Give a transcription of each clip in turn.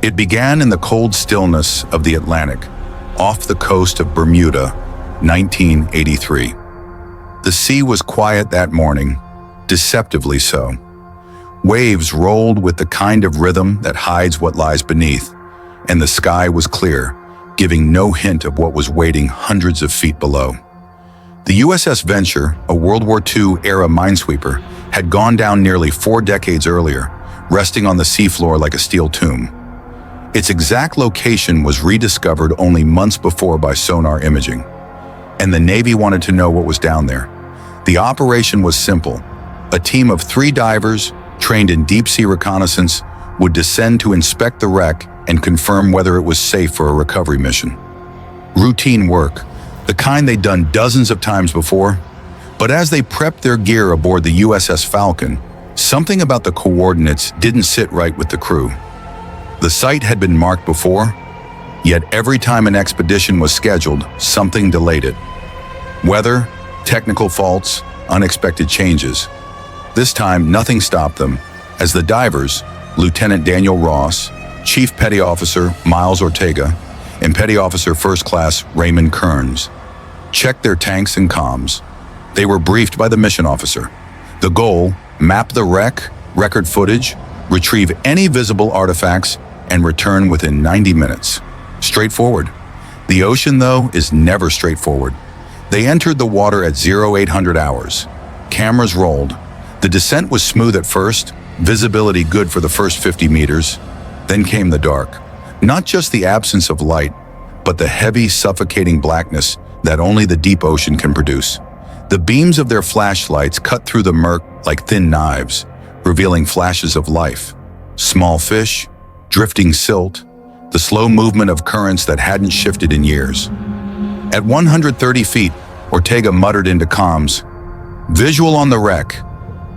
It began in the cold stillness of the Atlantic, off the coast of Bermuda, 1983. The sea was quiet that morning, deceptively so. Waves rolled with the kind of rhythm that hides what lies beneath, and the sky was clear, giving no hint of what was waiting hundreds of feet below. The USS Venture, a World War II-era minesweeper, had gone down nearly 4 decades earlier, resting on the seafloor like a steel tomb. Its exact location was rediscovered only months before by sonar imaging, and the Navy wanted to know what was down there. The operation was simple. A team of 3 divers, trained in deep-sea reconnaissance, would descend to inspect the wreck and confirm whether it was safe for a recovery mission. Routine work, the kind they'd done dozens of times before. But as they prepped their gear aboard the USS Falcon, something about the coordinates didn't sit right with the crew. The site had been marked before, yet every time an expedition was scheduled, something delayed it. Weather, technical faults, unexpected changes. This time, nothing stopped them, as the divers, Lieutenant Daniel Ross, Chief Petty Officer Miles Ortega, and Petty Officer First Class Raymond Kearns, checked their tanks and comms. They were briefed by the mission officer. The goal: map the wreck, record footage, retrieve any visible artifacts, and return within 90 minutes. Straightforward. The ocean, though, is never straightforward. They entered the water at 0800 hours. Cameras rolled. The descent was smooth at first, visibility good for the first 50 meters. Then came the dark. Not just the absence of light, but the heavy, suffocating blackness that only the deep ocean can produce. The beams of their flashlights cut through the murk like thin knives, revealing flashes of life. Small fish, drifting silt, the slow movement of currents that hadn't shifted in years. At 130 feet, Ortega muttered into comms, "Visual on the wreck."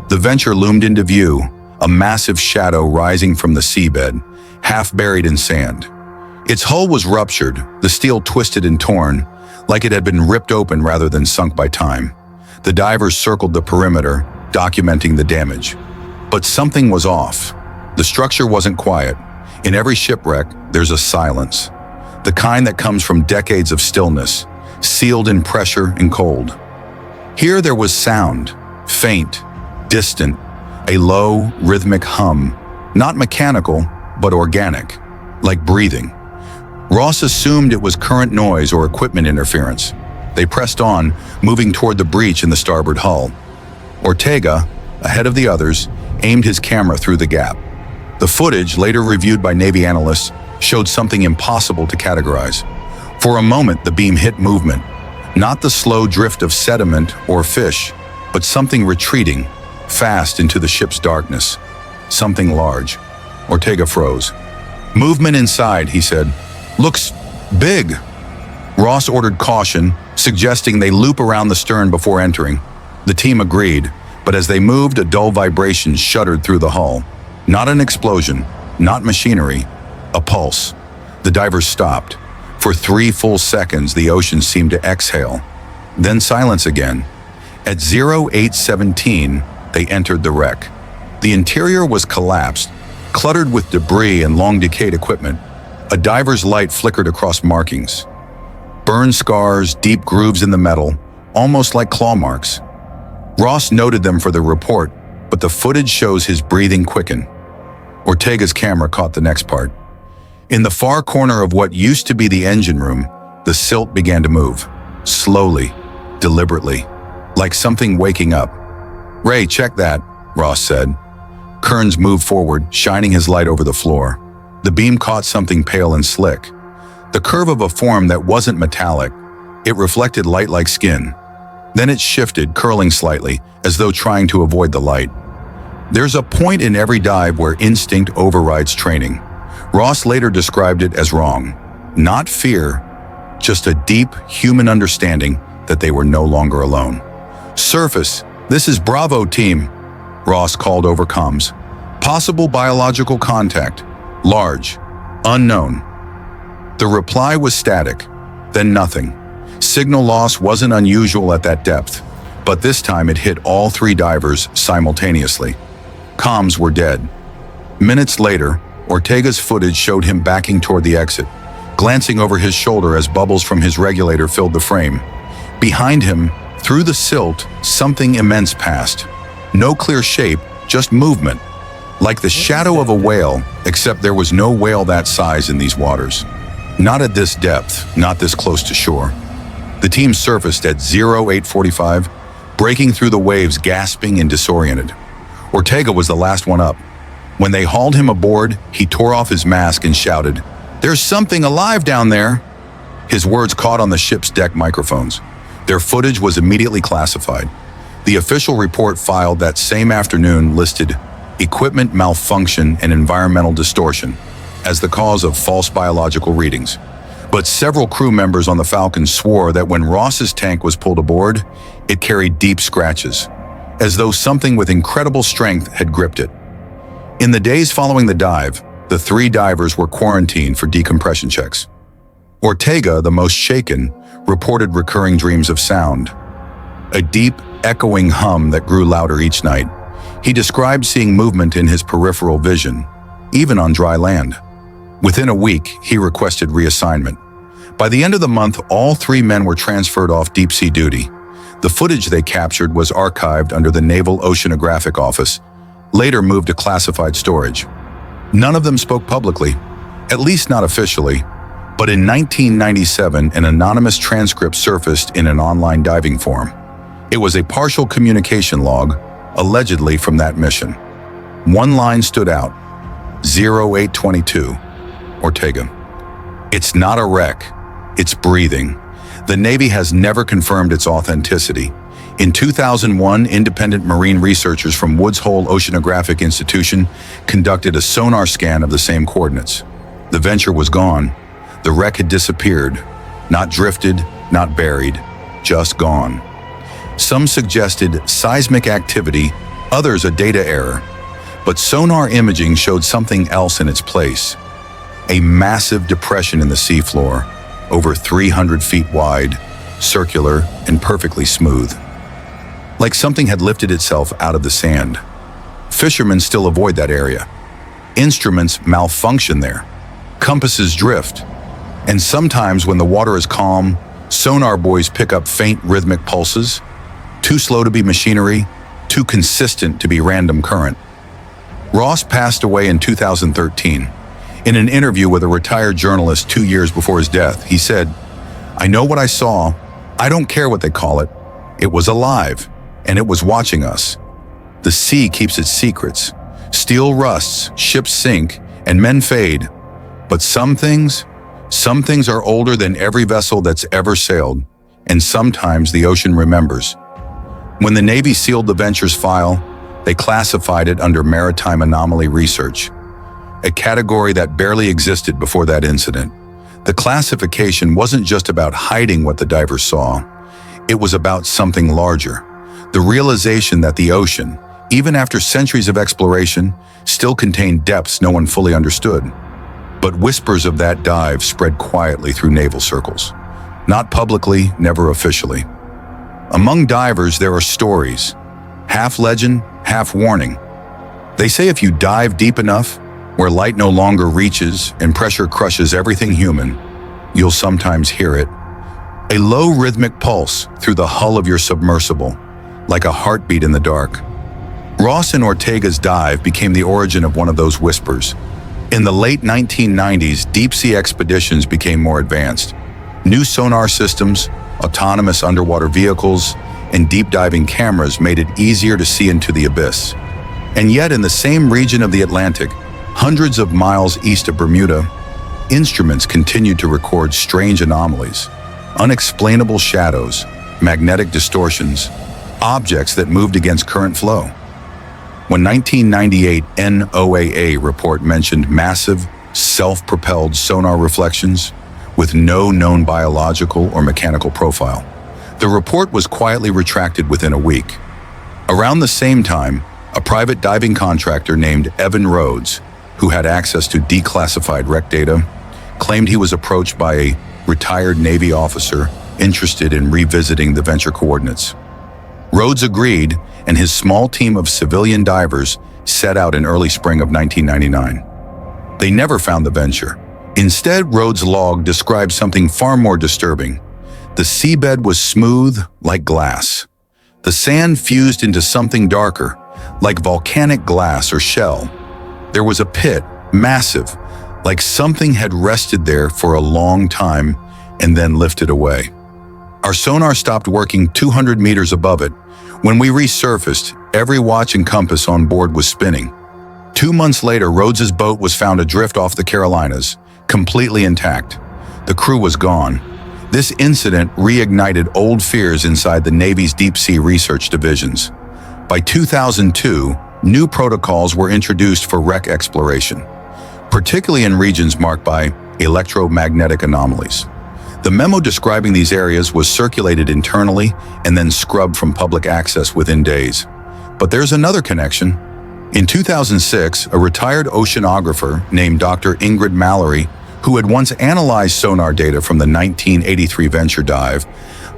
The Venture loomed into view, a massive shadow rising from the seabed, half buried in sand. Its hull was ruptured, the steel twisted and torn, like it had been ripped open rather than sunk by time. The divers circled the perimeter, documenting the damage. But something was off. The structure wasn't quiet. In every shipwreck, there's a silence. The kind that comes from decades of stillness, sealed in pressure and cold. Here there was sound, faint, distant, a low, rhythmic hum, not mechanical, but organic, like breathing. Ross assumed it was current noise or equipment interference. They pressed on, moving toward the breach in the starboard hull. Ortega, ahead of the others, aimed his camera through the gap. The footage, later reviewed by Navy analysts, showed something impossible to categorize. For a moment, the beam hit movement, not the slow drift of sediment or fish, but something retreating, fast into the ship's darkness. Something large. Ortega froze. "Movement inside," he said. "Looks big." Ross ordered caution, suggesting they loop around the stern before entering. The team agreed, but as they moved, a dull vibration shuddered through the hull. Not an explosion, not machinery, a pulse. The divers stopped. For 3 full seconds, the ocean seemed to exhale. Then silence again. At 0817, they entered the wreck. The interior was collapsed, cluttered with debris and long-decayed equipment. A diver's light flickered across markings. Burn scars, deep grooves in the metal, almost like claw marks. Ross noted them for the report, but the footage shows his breathing quicken. Ortega's camera caught the next part. In the far corner of what used to be the engine room, the silt began to move, slowly, deliberately, like something waking up. "Ray, check that," Ross said. Kearns moved forward, shining his light over the floor. The beam caught something pale and slick. The curve of a form that wasn't metallic. It reflected light like skin. Then it shifted, curling slightly, as though trying to avoid the light. There's a point in every dive where instinct overrides training. Ross later described it as wrong. Not fear, just a deep human understanding that they were no longer alone. "Surface, this is Bravo team," Ross called over comms. "Possible biological contact. Large. Unknown." The reply was static, then nothing. Signal loss wasn't unusual at that depth, but this time it hit all 3 divers simultaneously. Comms were dead. Minutes later, Ortega's footage showed him backing toward the exit, glancing over his shoulder as bubbles from his regulator filled the frame. Behind him, through the silt, something immense passed. No clear shape, just movement. Like the shadow of a whale, except there was no whale that size in these waters. Not at this depth, not this close to shore. The team surfaced at 0845, breaking through the waves, gasping and disoriented. Ortega was the last one up. When they hauled him aboard, he tore off his mask and shouted, "There's something alive down there!" His words caught on the ship's deck microphones. Their footage was immediately classified. The official report filed that same afternoon listed equipment malfunction and environmental distortion as the cause of false biological readings. But several crew members on the Falcon swore that when Ross's tank was pulled aboard, it carried deep scratches, as though something with incredible strength had gripped it. In the days following the dive, the 3 divers were quarantined for decompression checks. Ortega, the most shaken, reported recurring dreams of sound, a deep, echoing hum that grew louder each night. He described seeing movement in his peripheral vision, even on dry land. Within a week, he requested reassignment. By the end of the month, all 3 men were transferred off deep-sea duty. The footage they captured was archived under the Naval Oceanographic Office, later moved to classified storage. None of them spoke publicly, at least not officially, but in 1997, an anonymous transcript surfaced in an online diving forum. It was a partial communication log, allegedly from that mission. One line stood out, 0822, Ortega. "It's not a wreck, it's breathing." The Navy has never confirmed its authenticity. In 2001, independent marine researchers from Woods Hole Oceanographic Institution conducted a sonar scan of the same coordinates. The venture was gone. The wreck had disappeared, not drifted, not buried, just gone. Some suggested seismic activity, others a data error. But sonar imaging showed something else in its place. A massive depression in the seafloor, over 300 feet wide, circular and perfectly smooth. Like something had lifted itself out of the sand. Fishermen still avoid that area. Instruments malfunction there. Compasses drift. And sometimes when the water is calm, sonar buoys pick up faint rhythmic pulses, too slow to be machinery, too consistent to be random current. Ross passed away in 2013. In an interview with a retired journalist 2 years before his death, he said, "I know what I saw. I don't care what they call it. It was alive, and it was watching us. The sea keeps its secrets. Steel rusts, ships sink, and men fade. But some things are older than every vessel that's ever sailed, and sometimes the ocean remembers." When the Navy sealed the venture's file, they classified it under maritime anomaly research, a category that barely existed before that incident. The classification wasn't just about hiding what the divers saw. It was about something larger, the realization that the ocean, even after centuries of exploration, still contained depths no one fully understood. But whispers of that dive spread quietly through naval circles. Not publicly, never officially. Among divers, there are stories, half legend, half warning. They say if you dive deep enough, where light no longer reaches and pressure crushes everything human, you'll sometimes hear it. A low rhythmic pulse through the hull of your submersible, like a heartbeat in the dark. Ross and Ortega's dive became the origin of one of those whispers. In the late 1990s, deep-sea expeditions became more advanced. New sonar systems, autonomous underwater vehicles, and deep-diving cameras made it easier to see into the abyss. And yet, in the same region of the Atlantic, hundreds of miles east of Bermuda, instruments continued to record strange anomalies, unexplainable shadows, magnetic distortions, objects that moved against current flow. When 1998 NOAA report mentioned massive, self-propelled sonar reflections with no known biological or mechanical profile, the report was quietly retracted within a week. Around the same time, a private diving contractor named Evan Rhodes, who had access to declassified wreck data, claimed he was approached by a retired Navy officer interested in revisiting the venture coordinates. Rhodes agreed, and his small team of civilian divers set out in early spring of 1999. They never found the Venture. Instead, Rhodes' log described something far more disturbing. The seabed was smooth like glass. The sand fused into something darker, like volcanic glass or shell. There was a pit, massive, like something had rested there for a long time and then lifted away. Our sonar stopped working 200 meters above it. When we resurfaced, every watch and compass on board was spinning. 2 months later, Rhodes's boat was found adrift off the Carolinas, completely intact. The crew was gone. This incident reignited old fears inside the Navy's deep-sea research divisions. By 2002, new protocols were introduced for wreck exploration, particularly in regions marked by electromagnetic anomalies. The memo describing these areas was circulated internally and then scrubbed from public access within days. But there's another connection. In 2006, a retired oceanographer named Dr. Ingrid Mallory, who had once analyzed sonar data from the 1983 Venture dive,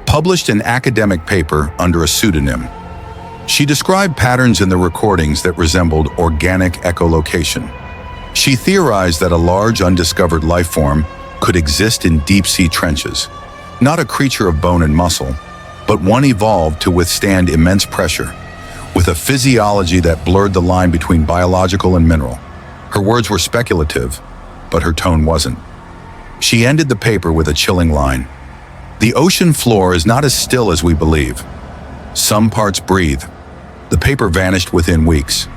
published an academic paper under a pseudonym. She described patterns in the recordings that resembled organic echolocation. She theorized that a large undiscovered life form could exist in deep-sea trenches, not a creature of bone and muscle, but one evolved to withstand immense pressure, with a physiology that blurred the line between biological and mineral. Her words were speculative, but her tone wasn't. She ended the paper with a chilling line. "The ocean floor is not as still as we believe. Some parts breathe." The paper vanished within weeks.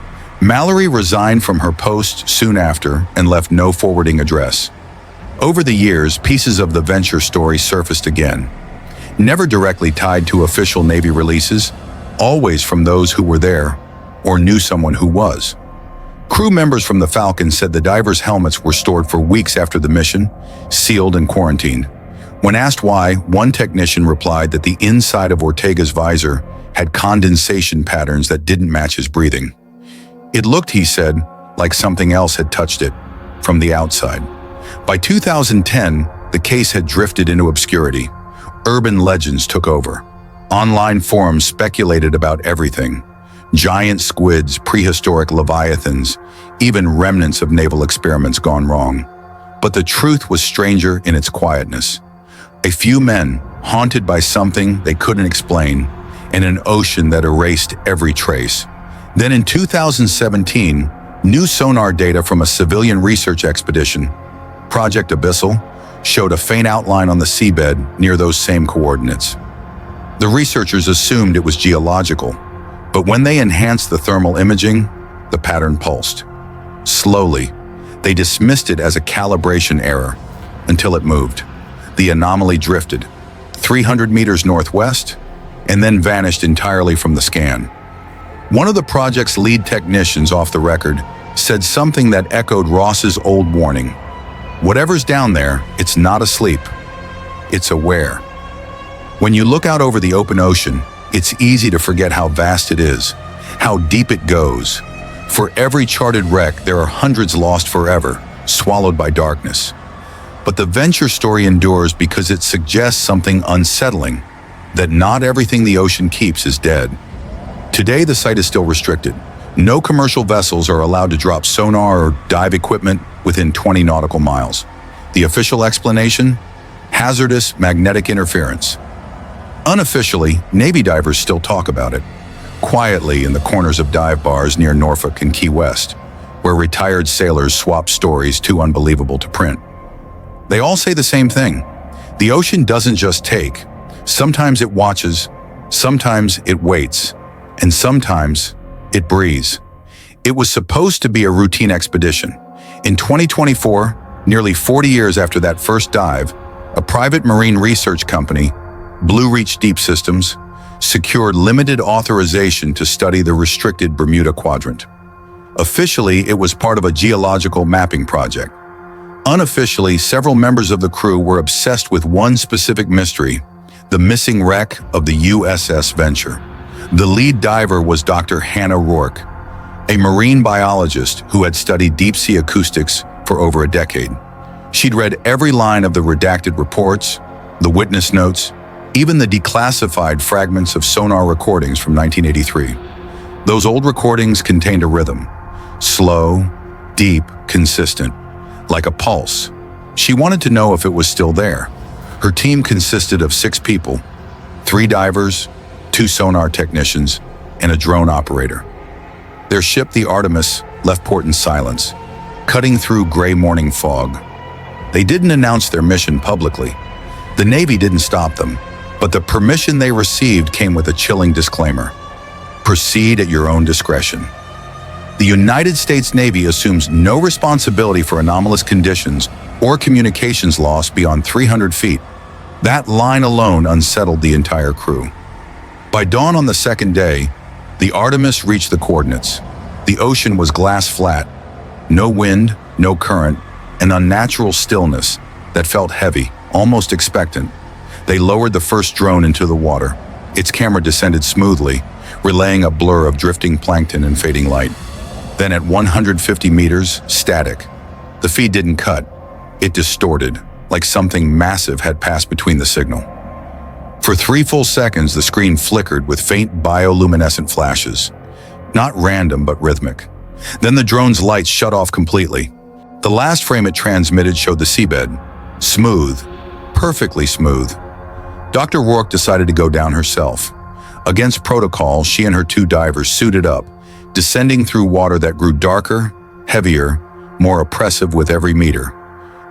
Mallory resigned from her post soon after and left no forwarding address. Over the years, pieces of the Venture story surfaced again, never directly tied to official Navy releases, always from those who were there or knew someone who was. Crew members from the Falcon said the divers' helmets were stored for weeks after the mission, sealed and quarantined. When asked why, one technician replied that the inside of Ortega's visor had condensation patterns that didn't match his breathing. It looked, he said, like something else had touched it from the outside. By 2010, the case had drifted into obscurity. Urban legends took over. Online forums speculated about everything: giant squids, prehistoric leviathans, even remnants of naval experiments gone wrong. But the truth was stranger in its quietness. A few men, haunted by something they couldn't explain, in an ocean that erased every trace. Then in 2017, new sonar data from a civilian research expedition, Project Abyssal, showed a faint outline on the seabed near those same coordinates. The researchers assumed it was geological, but when they enhanced the thermal imaging, the pattern pulsed. Slowly, they dismissed it as a calibration error until it moved. The anomaly drifted 300 meters northwest and then vanished entirely from the scan. One of the project's lead technicians off the record said something that echoed Ross's old warning: "Whatever's down there, it's not asleep. It's aware." When you look out over the open ocean, it's easy to forget how vast it is, how deep it goes. For every charted wreck, there are hundreds lost forever, swallowed by darkness. But the Venture story endures because it suggests something unsettling, that not everything the ocean keeps is dead. Today, the site is still restricted. No commercial vessels are allowed to drop sonar or dive equipment within 20 nautical miles. The official explanation? Hazardous magnetic interference. Unofficially, Navy divers still talk about it, quietly in the corners of dive bars near Norfolk and Key West, where retired sailors swap stories too unbelievable to print. They all say the same thing: the ocean doesn't just take. Sometimes it watches, sometimes it waits, and sometimes it breathes. It was supposed to be a routine expedition. In 2024, nearly 40 years after that first dive, a private marine research company, Blue Reach Deep Systems, secured limited authorization to study the restricted Bermuda Quadrant. Officially, it was part of a geological mapping project. Unofficially, several members of the crew were obsessed with one specific mystery: the missing wreck of the USS Venture. The lead diver was Dr. Hannah Rourke, a marine biologist who had studied deep-sea acoustics for over a decade. She'd read every line of the redacted reports, the witness notes, even the declassified fragments of sonar recordings from 1983. Those old recordings contained a rhythm: slow, deep, consistent. like a pulse. She wanted to know if it was still there. Her team consisted of 6 people, 3 divers, 2 sonar technicians, and a drone operator. Their ship, the Artemis, left port in silence, cutting through gray morning fog. They didn't announce their mission publicly. The Navy didn't stop them, but the permission they received came with a chilling disclaimer. Proceed at your own discretion. The United States Navy assumes no responsibility for anomalous conditions or communications loss beyond 300 feet. That line alone unsettled the entire crew. By dawn on the second day, the Artemis reached the coordinates. The ocean was glass flat. No wind, no current, an unnatural stillness that felt heavy, almost expectant. They lowered the first drone into the water. Its camera descended smoothly, relaying a blur of drifting plankton and fading light. Then at 150 meters, static. The feed didn't cut. It distorted, like something massive had passed between the signal. For 3 full seconds, the screen flickered with faint bioluminescent flashes. Not random, but rhythmic. Then the drone's lights shut off completely. The last frame it transmitted showed the seabed. Smooth. Perfectly smooth. Dr. Rourke decided to go down herself. Against protocol, she and her 2 divers suited up, descending through water that grew darker, heavier, more oppressive with every meter.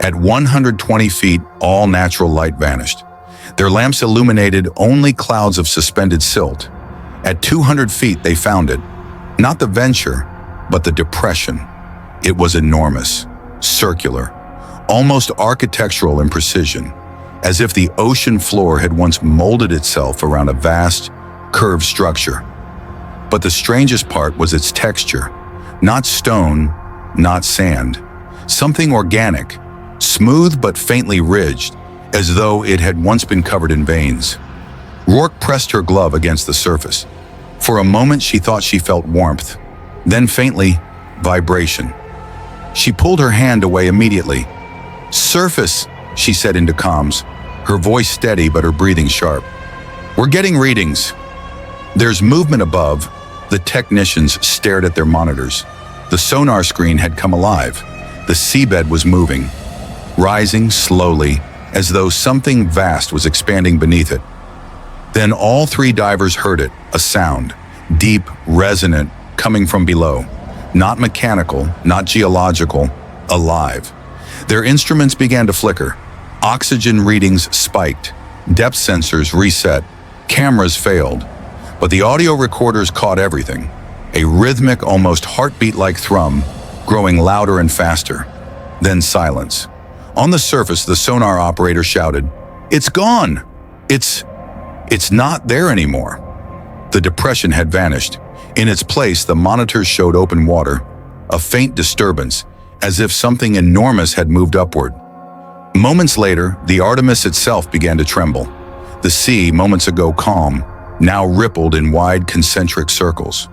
At 120 feet, all natural light vanished. Their lamps illuminated only clouds of suspended silt. At 200 feet, they found it. Not the Venture, but the depression. It was enormous, circular, almost architectural in precision, as if the ocean floor had once molded itself around a vast, curved structure. But the strangest part was its texture. Not stone, not sand. Something organic, smooth but faintly ridged, as though it had once been covered in veins. Rourke pressed her glove against the surface. For a moment she thought she felt warmth, then faintly, vibration. She pulled her hand away immediately. "Surface," she said into comms, her voice steady but her breathing sharp. "We're getting readings." "There's movement above." The technicians stared at their monitors. The sonar screen had come alive. The seabed was moving, rising slowly, as though something vast was expanding beneath it. Then all 3 divers heard it, a sound, deep, resonant, coming from below. Not mechanical, not geological, alive. Their instruments began to flicker. Oxygen readings spiked. Depth sensors reset. Cameras failed. But the audio recorders caught everything. A rhythmic, almost heartbeat-like thrum, growing louder and faster. Then silence. On the surface, the sonar operator shouted, "It's gone! It's not there anymore." The depression had vanished. In its place, the monitors showed open water, a faint disturbance, as if something enormous had moved upward. Moments later, the Artemis itself began to tremble. The sea, moments ago calm, now rippled in wide concentric circles.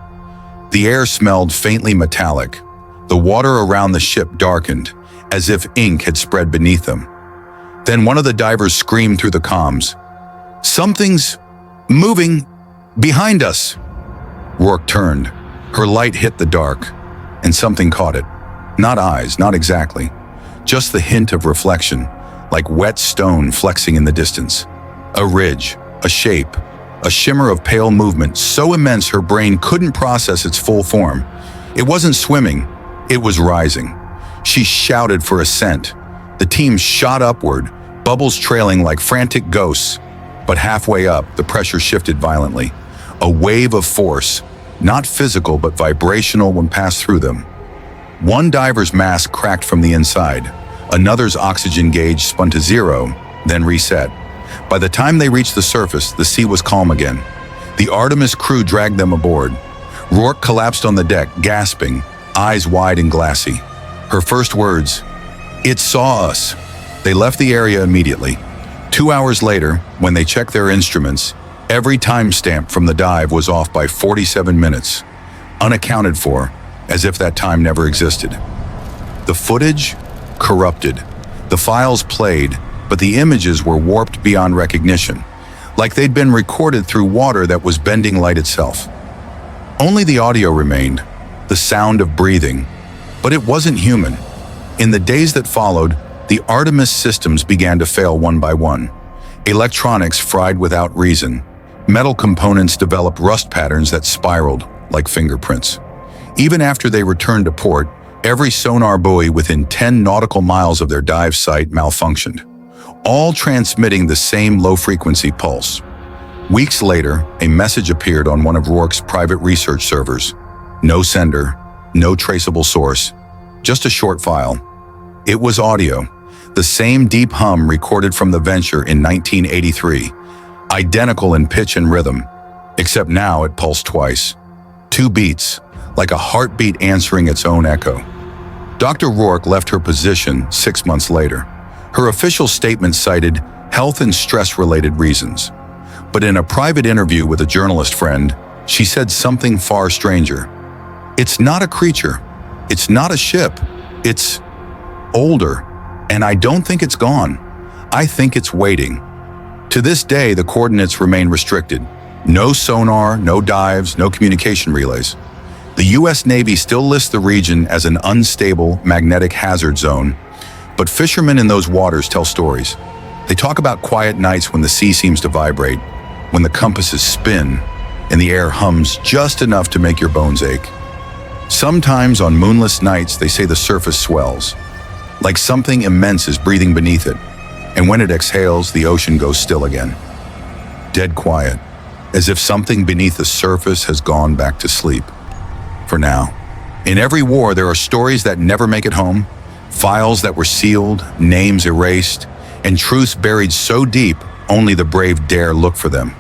The air smelled faintly metallic. The water around the ship darkened, as if ink had spread beneath them. Then one of the divers screamed through the comms, "Something's moving behind us." Rourke turned. Her light hit the dark, and something caught it. Not eyes, not exactly. Just the hint of reflection, like wet stone flexing in the distance. A ridge, a shape, a shimmer of pale movement so immense her brain couldn't process its full form. It wasn't swimming, it was rising. She shouted for ascent. The team shot upward, bubbles trailing like frantic ghosts. But halfway up, the pressure shifted violently. A wave of force, not physical but vibrational when passed through them. One diver's mask cracked from the inside. Another's oxygen gauge spun to 0, then reset. By the time they reached the surface, the sea was calm again. The Artemis crew dragged them aboard. Rourke collapsed on the deck, gasping, eyes wide and glassy. Her first words, "It saw us." They left the area immediately. 2 hours later, when they checked their instruments, every timestamp from the dive was off by 47 minutes, unaccounted for, as if that time never existed. The footage? Corrupted. The files played, but the images were warped beyond recognition, like they'd been recorded through water that was bending light itself. Only the audio remained, the sound of breathing, but it wasn't human. In the days that followed, the Artemis systems began to fail one by one. Electronics fried without reason. Metal components developed rust patterns that spiraled like fingerprints. Even after they returned to port, every sonar buoy within 10 nautical miles of their dive site malfunctioned, all transmitting the same low-frequency pulse. Weeks later, a message appeared on one of Rourke's private research servers. No sender, no traceable source, just a short file. It was audio, the same deep hum recorded from the venture in 1983, identical in pitch and rhythm, except now it pulsed twice. 2 beats, like a heartbeat answering its own echo. Dr. Rourke left her position 6 months later. Her official statement cited health and stress-related reasons. But in a private interview with a journalist friend, she said something far stranger. It's not a creature. It's not a ship. It's older. And I don't think it's gone. I think it's waiting. To this day, the coordinates remain restricted. No sonar, no dives, no communication relays. The U.S. Navy still lists the region as an unstable magnetic hazard zone, but fishermen in those waters tell stories. They talk about quiet nights when the sea seems to vibrate, when the compasses spin, and the air hums just enough to make your bones ache. Sometimes on moonless nights, they say the surface swells, like something immense is breathing beneath it, and when it exhales, the ocean goes still again. Dead quiet, as if something beneath the surface has gone back to sleep. For now. In every war, there are stories that never make it home, files that were sealed, names erased, and truths buried so deep, only the brave dare look for them.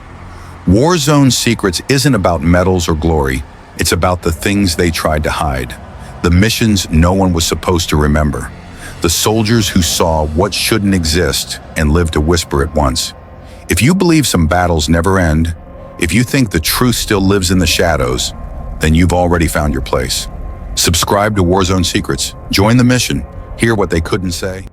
War Zone Secrets isn't about medals or glory. It's about the things they tried to hide, the missions no one was supposed to remember, the soldiers who saw what shouldn't exist and lived to whisper it once. If you believe some battles never end, if you think the truth still lives in the shadows, then you've already found your place. Subscribe to Warzone Secrets. Join the mission. Hear what they couldn't say.